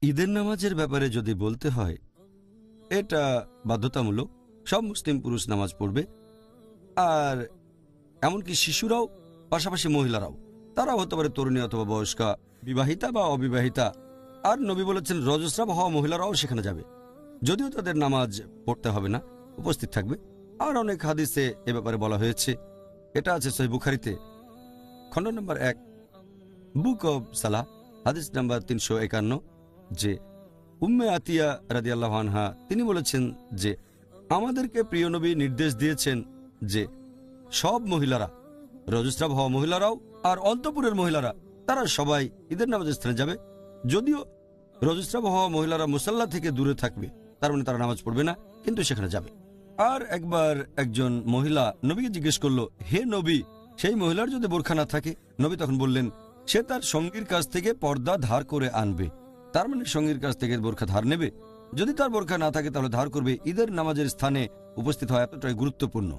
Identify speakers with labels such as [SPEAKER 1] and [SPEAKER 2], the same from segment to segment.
[SPEAKER 1] ঈদের নামাজের ব্যাপারে যদি বলতে হয়, এটা বাধ্যতামূলক। সব মুসলিম পুরুষ নামাজ পড়বে, আর এমনকি শিশুরাও, পাশাপাশি মহিলারাও। তারাও হতে পারে তরুণী অথবা বয়স্কা, বিবাহিতা বা অবিবাহিতা। আর নবী বলেছেন রজস্রাব হওয়া মহিলারাও সেখানে যাবে, যদিও তাদের নামাজ পড়তে হবে না, উপস্থিত থাকবে। আর অনেক হাদিসে এ ব্যাপারে বলা হয়েছে। এটা আছে সহিহ বুখারীতে, খণ্ড নম্বর 1, বুক অব সালাহ, হাদিস নাম্বার 351, যে উম্মে আতিয়া রাদিয়াল্লাহু আনহা তিনি বলেছেন যে আমাদেরকে প্রিয় নবী নির্দেশ দিয়েছেন যে সব মহিলারা, রজস্রাব হওয়া মহিলারাও আর অন্তঃপুরের মহিলারা, তারা সবাই ঈদের নামাজের স্থানে যাবে। যদিও রজস্রাব হওয়া মহিলারা মুসাল্লা থেকে দূরে থাকবে, তার মানে তারা নামাজ পড়বে না, কিন্তু সেখানে যাবে। আর একবার একজন মহিলা নবীকে জিজ্ঞেস করলো, হে নবী, সেই মহিলার যদি বোরখা না থাকে? নবী তখন বললেন, সে তার সঙ্গীর কাছ থেকে পর্দা ধার করে আনবে। তার মানে সঙ্গীর কাছ থেকে বোরখা ধার নেবে। যদি তার বোরখা না থাকে তাহলে ধার করবে। ঈদের নামাজের স্থানে উপস্থিত হওয়া এতটাই গুরুত্বপূর্ণ।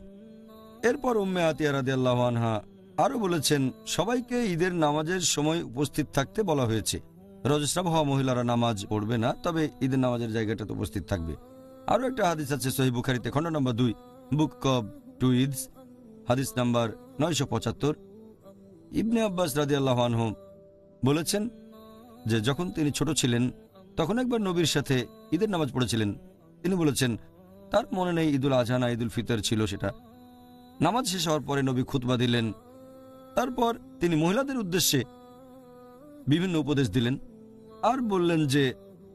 [SPEAKER 1] এরপর উম্মে আতিয়া রাদিয়াল্লাহু আনহা আরও বলেছেন, সবাইকে ঈদের নামাজের সময় উপস্থিত থাকতে বলা হয়েছে। রজস্রাব হওয়া মহিলারা নামাজ পড়বে না, তবে ঈদের নামাজের জায়গাটাতে উপস্থিত থাকবে। আরও একটা হাদিস আছে সহিহ বুখারীতে, খণ্ড নম্বর 2, বুক অব টু ঈদস, হাদিস নাম্বার 975। ইবনে আব্বাস রাদিয়াল্লাহু আনহু বলেছেন যে যখন তিনি ছোট ছিলেন তখন একবার নবীর সাথে ঈদের নামাজ পড়েছিলেন। তিনি বলেছেন তার মনে নেই ঈদুল আজহা না ঈদুল ফিতর ছিল সেটা। নামাজ শেষ হওয়ার পরে নবী খুতবা দিলেন। তারপর তিনি মহিলাদের উদ্দেশ্যে বিভিন্ন উপদেশ দিলেন আর বললেন যে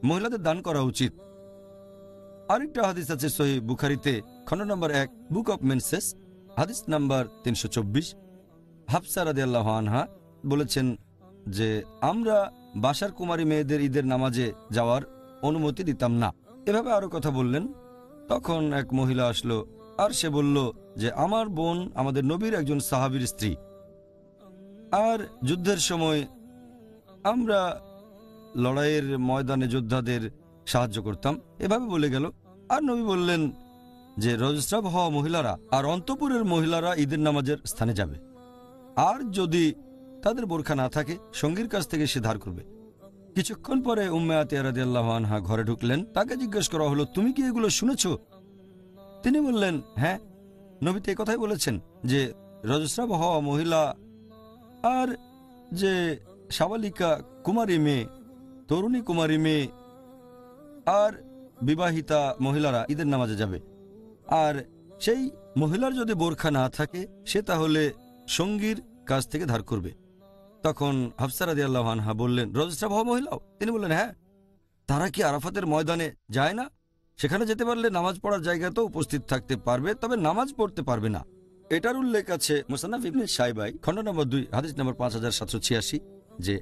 [SPEAKER 1] মহিলাদের দান করা উচিত। আরেকটা হাদিস আছে সহিহ বুখারীতে, খণ্ড নম্বর 1, বুক অব মেনসেস, হাদিস নাম্বার 324। হাফসা রাদিয়াল্লাহু আনহা বলেছেন যে আমরা বাসার কুমারী মেয়েদের ঈদের নামাজে যাওয়ার অনুমতি দিতাম না। এভাবে আরো কথা বললেন। তখন এক মহিলা আসলো আর সে বলল যে আমার বোন আমাদের নবীর একজন সাহাবীর স্ত্রী, আর যুদ্ধের সময় আমরা লড়াইয়ের ময়দানে যোদ্ধাদের সাহায্য করতাম। এভাবে বলে গেল। আর নবী বললেন যে রজস্রাব হওয়া মহিলারা আর অন্তঃপুরের মহিলারা ঈদের নামাজের স্থানে যাবে, আর যদি তাদের বোরখা না থাকে সঙ্গীর কাছ থেকে সে ধার করবে। কিছুক্ষণ পরে উম্মে আতিয়া রাদিয়াল্লাহু আনহা ঘরে ঢুকলেন। তাকে জিজ্ঞেস করা হলো, তুমি কি এগুলো শুনেছ? তিনি বললেন, হ্যাঁ, নবী তো এই কথাই বলেছেন যে রজস্রাব হওয়া মহিলা আর যে সাবালিকা কুমারী মেয়ে, তরুণী কুমারী মেয়ে আর বিবাহিতা মহিলারা ঈদের নামাজে যাবে। আর সেই মহিলার যদি বোরখা না থাকে সে তাহলে সঙ্গীর কাছ থেকে ধার করবে। তখন হাফসা রাদিয়াল্লাহু আনহা বললেন, রজস্রাব হওয়া মহিলাও? তিনি বললেন, হ্যাঁ। তারা কি আরাফাতের ময়দানে যায় না? সেখানে যেতে পারলে নামাজ পড়ার জায়গাতেও উপস্থিত থাকতে পারবে, তবে নামাজ পড়তে পারবে না। এটার উল্লেখ আছে মুসান্নাফ ইবনে শাইবায়, খণ্ড নম্বর 2, হাদিস নম্বর 5786, যে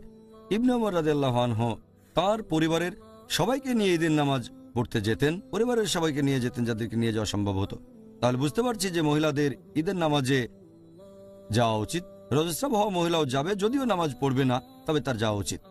[SPEAKER 1] ইবনে ওমর রাদিয়াল্লাহু আনহু তাঁর পরিবারের সবাইকে নিয়ে ঈদের নামাজ পড়তে যেতেন। পরিবারের সবাইকে নিয়ে যেতেন যাদেরকে নিয়ে যাওয়া সম্ভব হতো। তাহলে বুঝতে পারছি যে মহিলাদের ঈদের নামাজে যাওয়া উচিত। রজস্রাব হওয়া মহিলাও যাবে, যদিও নামাজ পড়বে না, তবে তার যাওয়া উচিত।